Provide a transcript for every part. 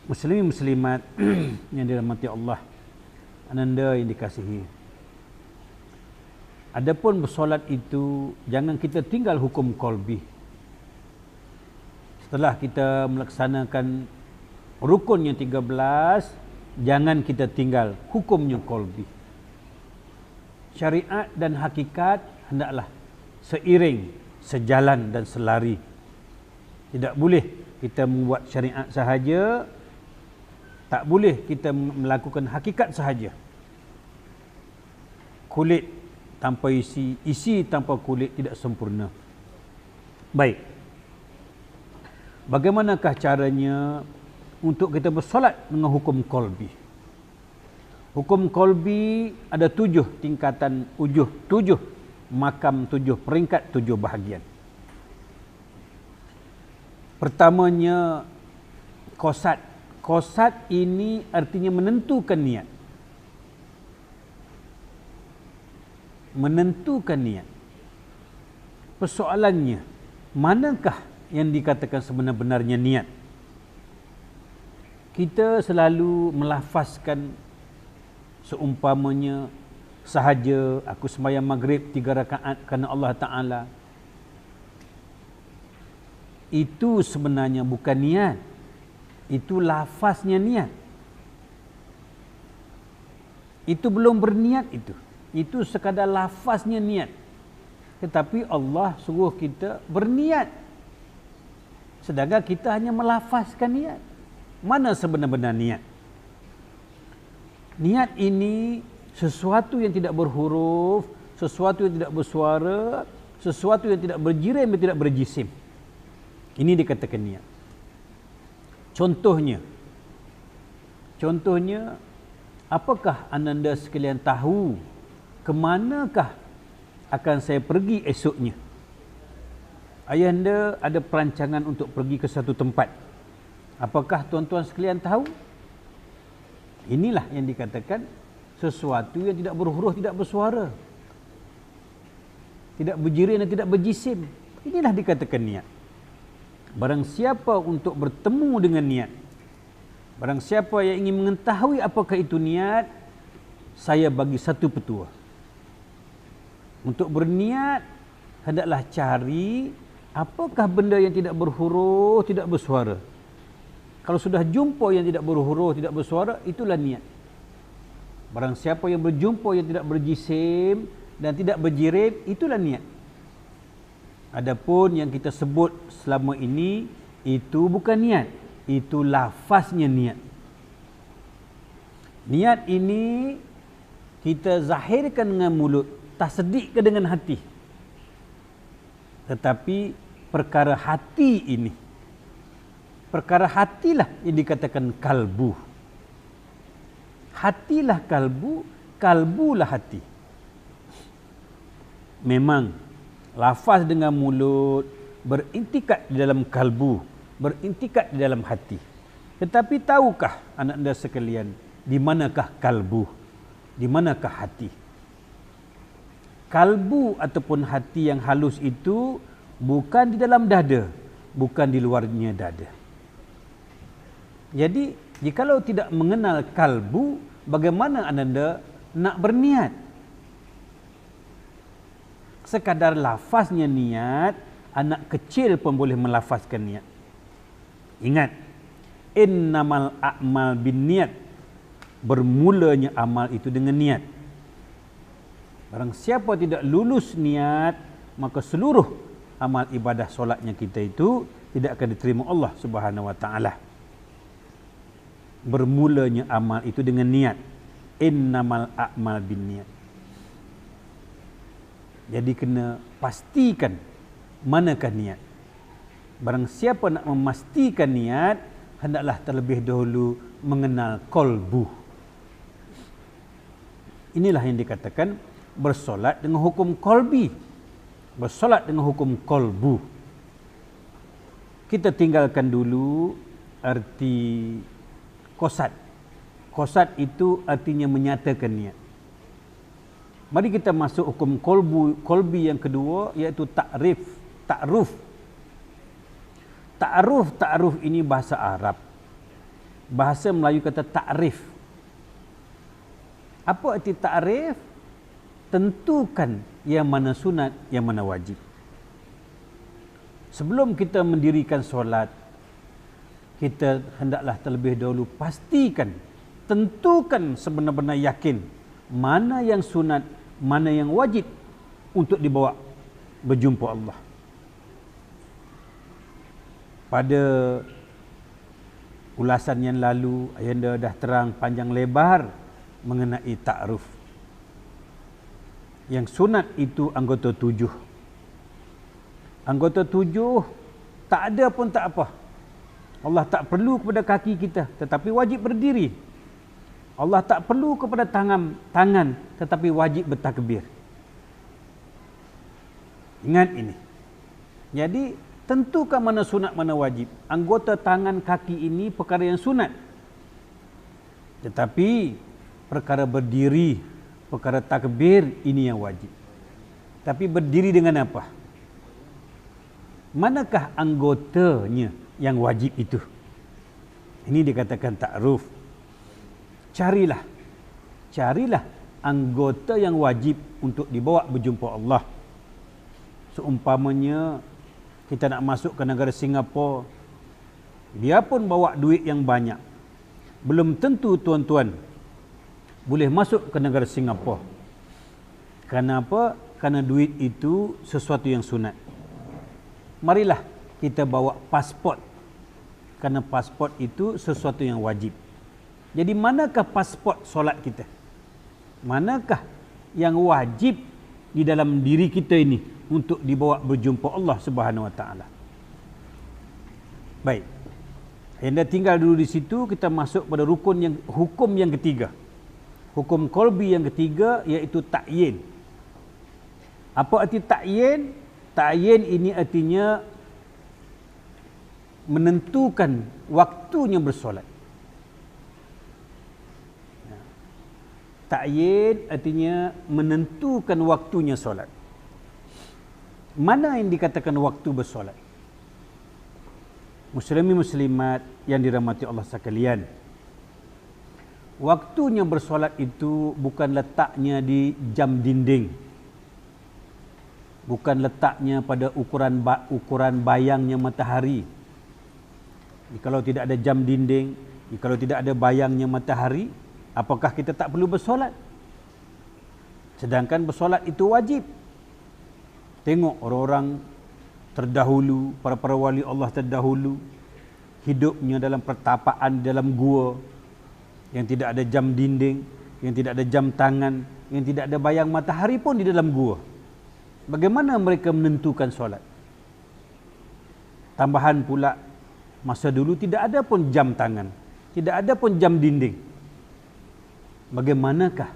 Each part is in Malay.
Muslimin muslimat yang dirahmati Allah, ananda yang dikasihi. Adapun bersolat itu jangan kita tinggal hukum qalbi. Setelah kita melaksanakan rukun yang 13, jangan kita tinggal hukumnya qalbi. Syariat dan hakikat hendaklah seiring, sejalan dan selari. Tidak boleh kita membuat syariat sahaja, tak boleh kita melakukan hakikat sahaja. Kulit tanpa isi, isi tanpa kulit tidak sempurna. Baik. Bagaimanakah caranya untuk kita bersolat dengan hukum qalbi? Hukum qalbi ada 7 tingkatan, 7 makam, 7 peringkat, 7 bahagian. Pertamanya qasad. Qasad ini artinya menentukan niat. Menentukan niat. Persoalannya, manakah yang dikatakan sebenar-benarnya niat? Kita selalu melafazkan seumpamanya sahaja aku sembahyang maghrib 3 rakaat kerana Allah Ta'ala. Itu sebenarnya bukan niat. Itu lafaznya niat. Itu belum berniat itu. Itu sekadar lafaznya niat. Tetapi Allah suruh kita berniat. Sedangkan kita hanya melafazkan niat. Mana sebenar-benar niat? Niat ini sesuatu yang tidak berhuruf, sesuatu yang tidak bersuara, sesuatu yang tidak berjirim dan tidak berjisim. Ini dikatakan niat. Contohnya, apakah ananda sekalian tahu ke manakah akan saya pergi esoknya? Ayahanda ada perancangan untuk pergi ke satu tempat. Apakah tuan-tuan sekalian tahu? Inilah yang dikatakan sesuatu yang tidak berhuruf, tidak bersuara, tidak berjirim dan tidak berjisim. Inilah dikatakan niat. Barang siapa untuk bertemu dengan niat, barang siapa yang ingin mengetahui apakah itu niat, saya bagi satu petua. Untuk berniat, hendaklah cari apakah benda yang tidak berhuruf, tidak bersuara. Kalau sudah jumpa yang tidak berhuruf, tidak bersuara, itulah niat. Barang siapa yang berjumpa yang tidak berjisim dan tidak berjirim, itulah niat. Adapun yang kita sebut selama ini, itu bukan niat. Itu lafaznya niat. Niat ini kita zahirkan dengan mulut, tasdikkan dengan hati. Tetapi perkara hati ini, perkara hatilah yang dikatakan kalbu. Hatilah kalbu, kalbulah hati. Memang lafaz dengan mulut berintikat di dalam kalbu, berintikat di dalam hati. Tetapi tahukah anak-anak sekalian, di manakah kalbu? Di manakah hati? Kalbu ataupun hati yang halus itu bukan di dalam dada, bukan di luarnya dada. Jadi, jikalau tidak mengenal kalbu, bagaimana anda nak berniat? Sekadar lafaznya niat, anak kecil pun boleh melafazkan niat. Ingat, innamal a'mal binniat. Bermulanya amal itu dengan niat. Barang siapa tidak lulus niat, maka seluruh amal ibadah solatnya kita itu tidak akan diterima Allah Subhanahu wa taala. Bermulanya amal itu dengan niat. Innamal a'mal binniat. Jadi kena pastikan manakah niat. Barang siapa nak memastikan niat, hendaklah terlebih dahulu mengenal qalbu. Inilah yang dikatakan bersolat dengan hukum qalbi. Bersolat dengan hukum qalbu. Kita tinggalkan dulu arti qasad. Qasad itu artinya menyatakan niat. Mari kita masuk hukum qalbi yang kedua, iaitu ta'ruf. Ta'ruf ini bahasa Arab. Bahasa Melayu kata ta'rif. Apa arti ta'rif? Tentukan yang mana sunat, yang mana wajib. Sebelum kita mendirikan solat, kita hendaklah terlebih dahulu pastikan, tentukan sebenar-benar yakin mana yang sunat, mana yang wajib untuk dibawa berjumpa Allah. Pada ulasan yang lalu, Ayanda dah terang panjang lebar mengenai ta'aruf. Yang sunat itu anggota 7. Anggota 7 tak ada pun tak apa. Allah tak perlu kepada kaki kita, tetapi wajib berdiri. Allah tak perlu kepada tangan, tetapi wajib bertakbir. Ingat ini. Jadi, tentukan mana sunat, mana wajib. Anggota tangan, kaki ini perkara yang sunat. Tetapi, perkara berdiri, perkara takbir, ini yang wajib. Tapi berdiri dengan apa? Manakah anggotanya yang wajib itu? Ini dikatakan ta'aruf. Carilah anggota yang wajib untuk dibawa berjumpa Allah. Seumpamanya kita nak masuk ke negara Singapura, dia pun bawa duit yang banyak. Belum tentu tuan-tuan boleh masuk ke negara Singapura. Kenapa? Kerana duit itu sesuatu yang sunat. Marilah kita bawa pasport, kerana pasport itu sesuatu yang wajib. Jadi manakah pasport solat kita? Manakah yang wajib di dalam diri kita ini untuk dibawa berjumpa Allah Subhanahu Wa Taala? Baik. Anda tinggal dulu di situ, kita masuk pada hukum yang ketiga. Hukum qalbi yang ketiga, iaitu ta'yin. Apa arti ta'yin? Ta'yin ini artinya menentukan waktunya bersolat. Ta'yin artinya menentukan waktunya solat. Mana yang dikatakan waktu bersolat? Muslimin muslimat yang dirahmati Allah sekalian, waktunya bersolat itu bukan letaknya di jam dinding, bukan letaknya pada ukuran bayangnya matahari. Kalau tidak ada jam dinding, kalau tidak ada bayangnya matahari, apakah kita tak perlu bersolat? Sedangkan bersolat itu wajib. Tengok orang-orang terdahulu, para wali Allah terdahulu, hidupnya dalam pertapaan dalam gua yang tidak ada jam dinding, yang tidak ada jam tangan, yang tidak ada bayang matahari pun di dalam gua. Bagaimana mereka menentukan solat? Tambahan pula, masa dulu tidak ada pun jam tangan, tidak ada pun jam dinding. Bagaimanakah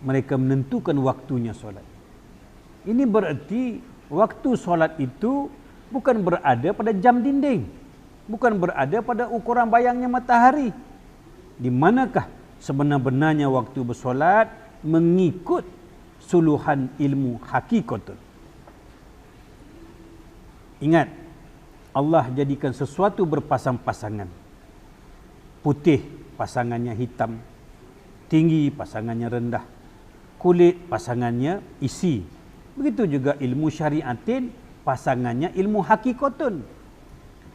mereka menentukan waktunya solat? Ini berarti waktu solat itu bukan berada pada jam dinding, bukan berada pada ukuran bayangnya matahari. Di manakah sebenar-benarnya waktu bersolat mengikut suluhan ilmu hakikatun? Ingat, Allah jadikan sesuatu berpasang-pasangan. Putih pasangannya hitam, tinggi pasangannya rendah, kulit pasangannya isi. Begitu juga ilmu syariatin pasangannya ilmu hakikatun.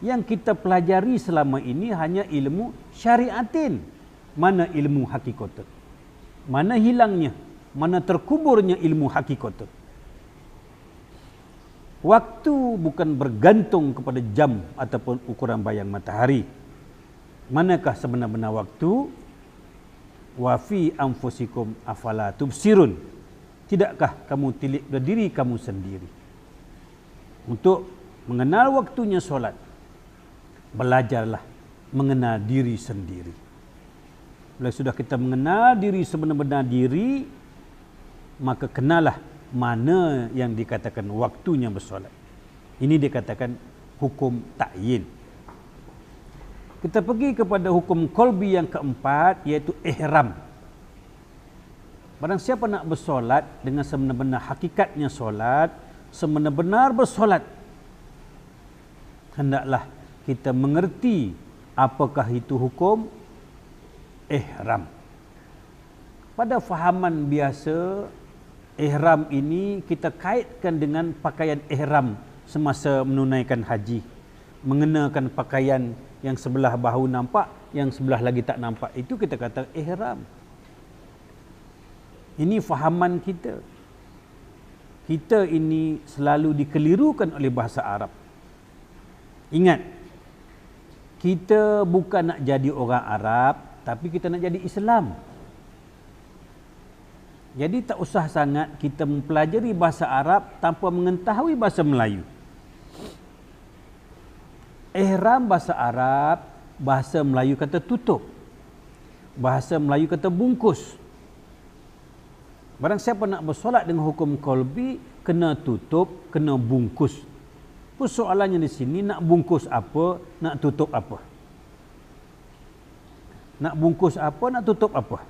Yang kita pelajari selama ini hanya ilmu syariatin. Mana ilmu hakikatun? Mana hilangnya? Mana terkuburnya ilmu hakikatun? Waktu bukan bergantung kepada jam ataupun ukuran bayang matahari. Manakah sebenar-benar waktu? Wa fi anfusikum afala tubsirun. Tidakkah kamu tilik pada diri kamu sendiri? Untuk mengenal waktunya solat, belajarlah mengenal diri sendiri. Bila sudah kita mengenal diri sebenar-benar diri, maka kenalah mana yang dikatakan waktunya bersolat. Ini dikatakan hukum ta'yin. Kita pergi kepada hukum qalbi yang keempat, iaitu ihram. Barang siapa nak bersolat dengan sebenar-benar hakikatnya solat, sebenar-benar bersolat, hendaklah kita mengerti apakah itu hukum ihram. Pada fahaman biasa, ihram ini kita kaitkan dengan pakaian ihram semasa menunaikan haji. Mengenakan pakaian yang sebelah bahu nampak, yang sebelah lagi tak nampak. Itu kita kata ihram. Ini fahaman kita. Kita ini selalu dikelirukan oleh bahasa Arab. Ingat, kita bukan nak jadi orang Arab, tapi kita nak jadi Islam. Jadi tak usah sangat kita mempelajari bahasa Arab tanpa mengetahui bahasa Melayu. Ihram bahasa Arab, bahasa Melayu kata tutup. Bahasa Melayu kata bungkus. Barang siapa nak bersolat dengan hukum qalbi, kena tutup, kena bungkus. Persoalannya di sini, nak bungkus apa, nak tutup apa? Nak bungkus apa, nak tutup apa?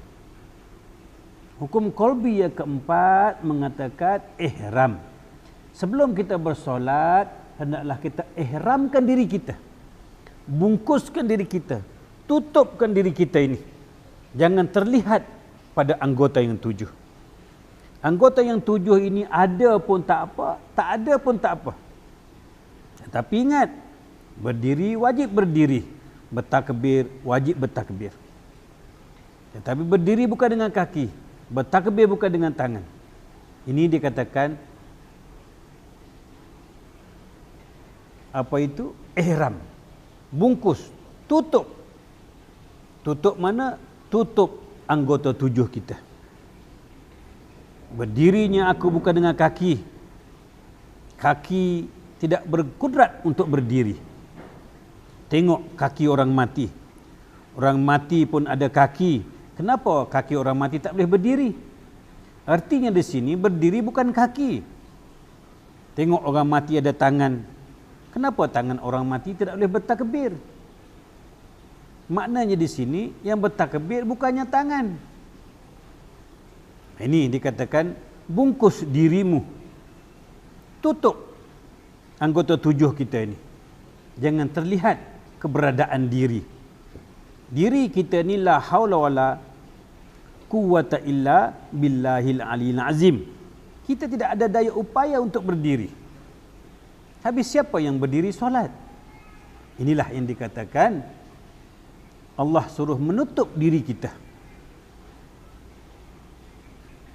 Hukum qalbi yang keempat mengatakan ihram. Sebelum kita bersolat, hendaklah kita ihramkan diri kita. Bungkuskan diri kita. Tutupkan diri kita ini. Jangan terlihat pada anggota yang 7. Anggota yang 7 ini ada pun tak apa, tak ada pun tak apa. Tapi ingat, berdiri wajib berdiri, bertakbir wajib bertakbir. Tetapi berdiri bukan dengan kaki, bertakbir bukan dengan tangan. Ini dikatakan apa itu? Ihram. Bungkus, tutup. Tutup mana? Tutup anggota 7 kita. Berdirinya aku bukan dengan kaki. Kaki tidak berkudrat untuk berdiri. Tengok kaki orang mati. Orang mati pun ada kaki. Kenapa kaki orang mati tak boleh berdiri? Artinya di sini berdiri bukan kaki. Tengok orang mati ada tangan. Kenapa tangan orang mati tidak boleh bertakbir? Maknanya di sini yang bertakbir bukannya tangan. Ini dikatakan bungkus dirimu. Tutup anggota 7 kita ini. Jangan terlihat keberadaan diri. Diri kita ni la haula wala quwwata illa billahil aliyil azim. Kita tidak ada daya upaya untuk berdiri. Habis siapa yang berdiri solat? Inilah yang dikatakan Allah suruh menutup diri kita.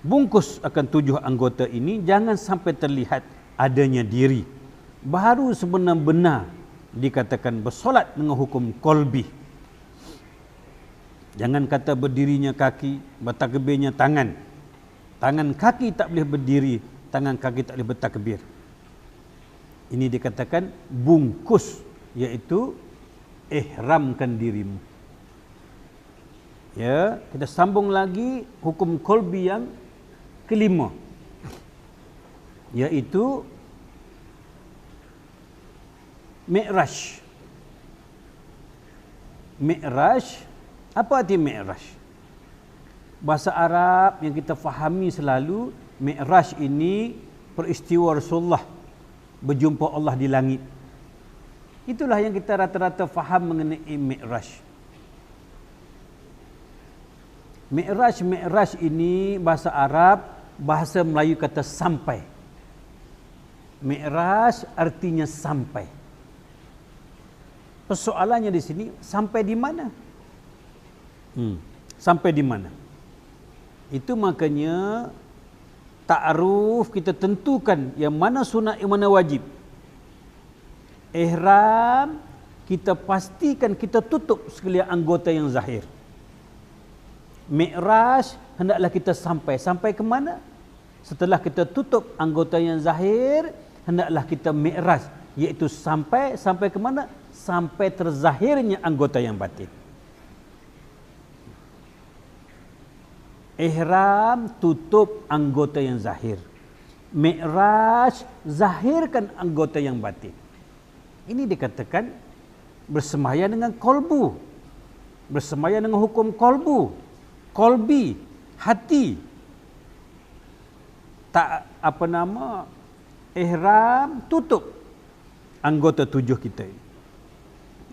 Bungkus akan 7 anggota ini, jangan sampai terlihat adanya diri. Baru sebenar-benar dikatakan bersolat dengan hukum qalbi. Jangan kata berdirinya kaki, bertakbirnya tangan. Tangan kaki tak boleh berdiri, tangan kaki tak boleh bertakbir. Ini dikatakan bungkus, iaitu ihramkan dirimu. Ya, kita sambung lagi hukum qalbi yang kelima, iaitu Mi'raj. Mi'raj, apa arti Mi'raj? Bahasa Arab yang kita fahami selalu, Mi'raj ini peristiwa Rasulullah berjumpa Allah di langit. Itulah yang kita rata-rata faham mengenai Mi'raj. Mi'raj ini bahasa Arab, bahasa Melayu kata sampai. Mi'raj artinya sampai. Persoalannya di sini, sampai di mana? Sampai di mana? Itu makanya ta'aruf kita tentukan yang mana sunat, yang mana wajib. Ihram kita pastikan kita tutup sekalian anggota yang zahir. Mi'raj hendaklah kita sampai ke mana? Setelah kita tutup anggota yang zahir, hendaklah kita mi'raj, iaitu sampai ke mana? Sampai terzahirnya anggota yang batin. Ihram tutup anggota yang zahir. Mi'raj zahirkan anggota yang batin. Ini dikatakan bersemayam dengan qalbu. Bersemayam dengan hukum qalbu. Qalbi, hati. Tak ihram tutup anggota 7 kita ini.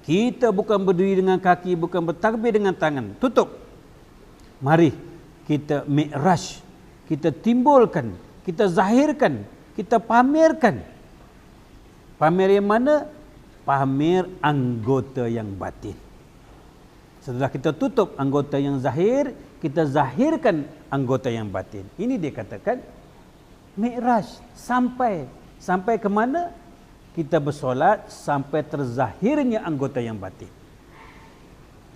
Kita bukan berdiri dengan kaki, bukan bertakbir dengan tangan. Tutup. Mari kita mi'raj, kita timbulkan, kita zahirkan, kita pamerkan. Pamer yang mana? Pamer anggota yang batin. Setelah kita tutup anggota yang zahir, kita zahirkan anggota yang batin. Ini dia katakan mi'raj. Sampai ke mana? Kita bersolat sampai terzahirnya anggota yang batin.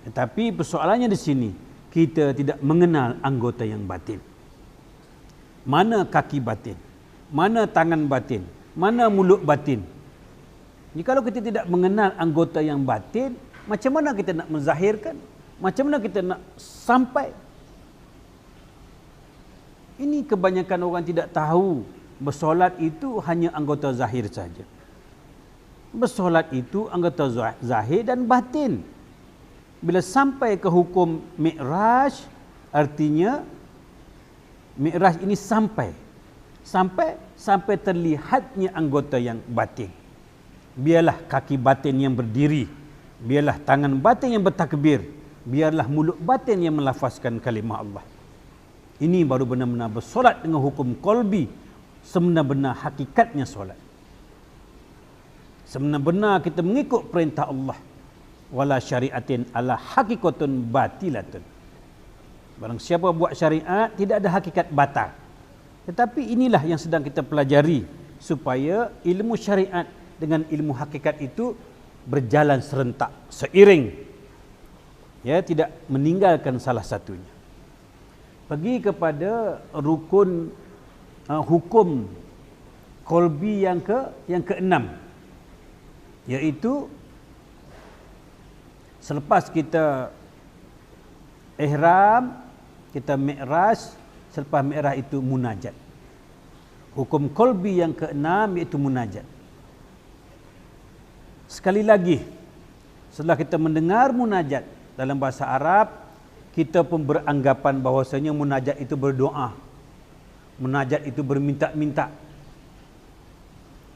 Tetapi persoalannya di sini, kita tidak mengenal anggota yang batin. Mana kaki batin? Mana tangan batin? Mana mulut batin? Jikalau kita tidak mengenal anggota yang batin, macam mana kita nak menzahirkan? Macam mana kita nak sampai? Ini kebanyakan orang tidak tahu. Bersolat itu hanya anggota zahir saja. Bersolat itu anggota zahir dan batin. Bila sampai ke hukum mi'raj, artinya mi'raj ini sampai terlihatnya anggota yang batin. Biarlah kaki batin yang berdiri, biarlah tangan batin yang bertakbir, biarlah mulut batin yang melafazkan kalimah Allah. Ini baru benar-benar bersolat dengan hukum qalbi, sebenar-benar hakikatnya solat. Sebenar-benar kita mengikut perintah Allah. Wala syariatin ala hakikatun batilatun. Barang siapa buat syariat, tidak ada hakikat batal. Tetapi inilah yang sedang kita pelajari, supaya ilmu syariat dengan ilmu hakikat itu berjalan serentak, seiring, ya, tidak meninggalkan salah satunya. Pergi kepada rukun hukum qalbi yang keenam, iaitu selepas kita ihram, kita mi'raj, selepas mi'raj itu munajat. Hukum qalbi yang keenam iaitu munajat. Sekali lagi, setelah kita mendengar munajat dalam bahasa Arab, kita pun beranggapan bahawasanya munajat itu berdoa. Munajat itu berminta-minta.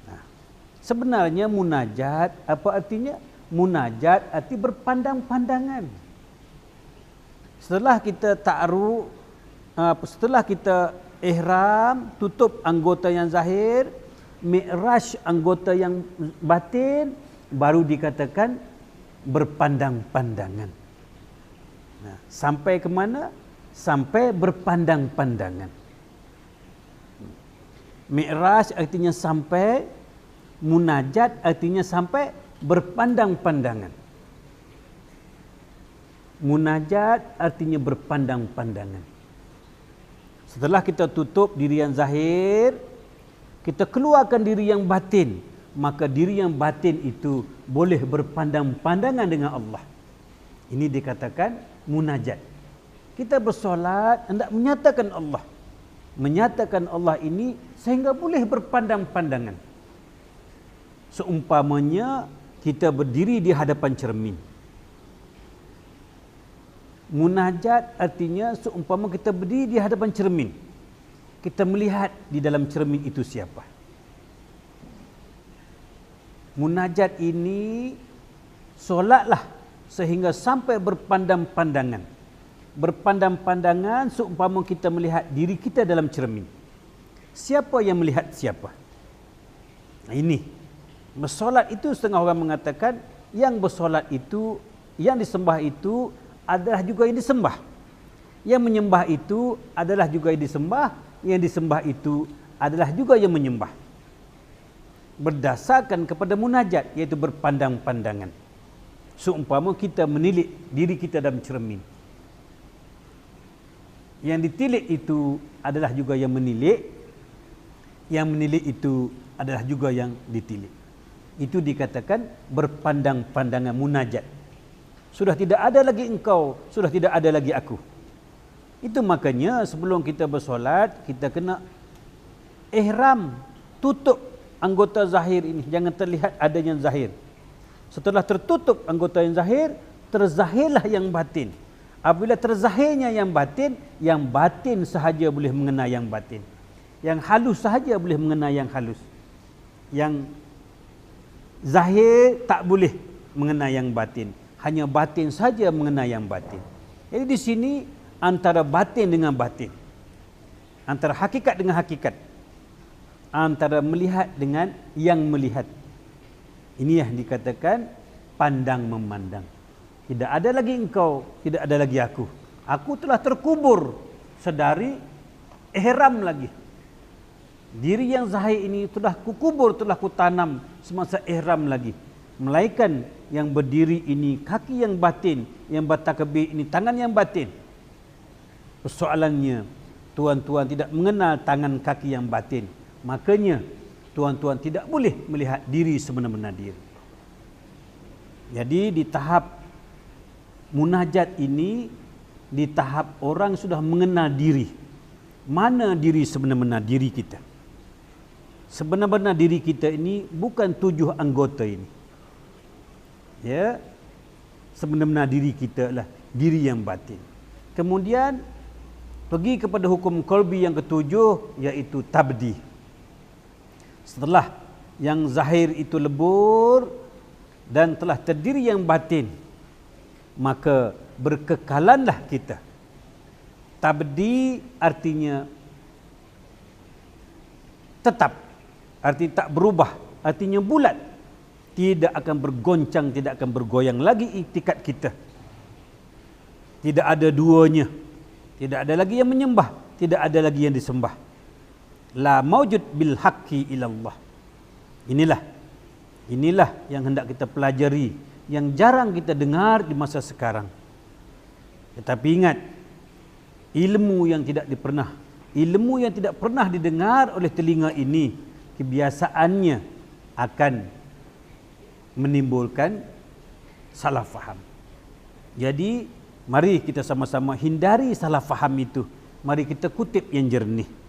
Nah, sebenarnya munajat apa artinya? Munajat arti berpandang-pandangan. Setelah kita ta'aruf, setelah kita ihram, tutup anggota yang zahir, mi'raj anggota yang batin, baru dikatakan berpandang-pandangan. Nah, sampai ke mana? Sampai berpandang-pandangan. Mi'raj artinya sampai, munajat artinya sampai berpandang-pandangan. Munajat artinya berpandang-pandangan. Setelah kita tutup diri yang zahir, kita keluarkan diri yang batin, maka diri yang batin itu boleh berpandang-pandangan dengan Allah. Ini dikatakan munajat. Kita bersolat hendak menyatakan Allah. Menyatakan Allah ini sehingga boleh berpandang-pandangan. Seumpamanya kita berdiri di hadapan cermin. Munajat artinya seumpama kita berdiri di hadapan cermin. Kita melihat di dalam cermin itu siapa. Munajat ini solatlah sehingga sampai berpandang-pandangan. Berpandang-pandangan seumpama kita melihat diri kita dalam cermin. Siapa yang melihat siapa? Nah, ini. Bersolat itu setengah orang mengatakan yang bersolat itu, yang disembah itu adalah juga yang disembah. Yang menyembah itu adalah juga yang disembah, yang disembah itu adalah juga yang menyembah. Berdasarkan kepada munajat, iaitu berpandang-pandangan. Seumpama kita menilik diri kita dalam cermin. Yang ditilik itu adalah juga yang menilik, yang menilik itu adalah juga yang ditilik. Itu dikatakan berpandang-pandangan munajat. Sudah tidak ada lagi engkau, sudah tidak ada lagi aku. Itu makanya sebelum kita bersolat, kita kena ihram, tutup anggota zahir ini, jangan terlihat adanya zahir. Setelah tertutup anggota yang zahir, terzahirlah yang batin. Apabila terzahirnya yang batin sahaja boleh mengenai yang batin. Yang halus sahaja boleh mengenai yang halus. Yang zahir tak boleh mengenai yang batin. Hanya batin saja mengenai yang batin. Jadi di sini antara batin dengan batin, antara hakikat dengan hakikat, antara melihat dengan yang melihat. Ini yang dikatakan pandang memandang. Tidak ada lagi engkau, tidak ada lagi aku. Aku telah terkubur sedari ihram lagi. Diri yang zahir ini telah kukubur, telah kutanam semasa ihram lagi. Melainkan yang berdiri ini kaki yang batin, yang bertakbir ini tangan yang batin. Persoalannya, tuan-tuan tidak mengenal tangan kaki yang batin. Makanya tuan-tuan tidak boleh melihat diri sebenar-benar diri. Jadi di tahap munajat ini, di tahap orang sudah mengenal diri. Mana diri sebenar-benar diri kita? Sebenar-benar diri kita ini bukan 7 anggota ini. Ya, sebenar-benar diri kita adalah diri yang batin. Kemudian pergi kepada hukum qalbi yang ketujuh, iaitu tabdi. Setelah yang zahir itu lebur dan telah terdiri yang batin, maka berkekalanlah kita. Tabdi artinya tetap, artinya tak berubah, artinya bulat, tidak akan bergoncang, tidak akan bergoyang lagi iktikad kita. Tidak ada duanya, tidak ada lagi yang menyembah, tidak ada lagi yang disembah. La maujud bil haqqi ilallah. Inilah yang hendak kita pelajari, yang jarang kita dengar di masa sekarang. Tetapi ingat, ilmu yang tidak pernah didengar oleh telinga ini, kebiasaannya akan menimbulkan salah faham. Jadi mari kita sama-sama hindari salah faham itu. Mari kita kutip yang jernih.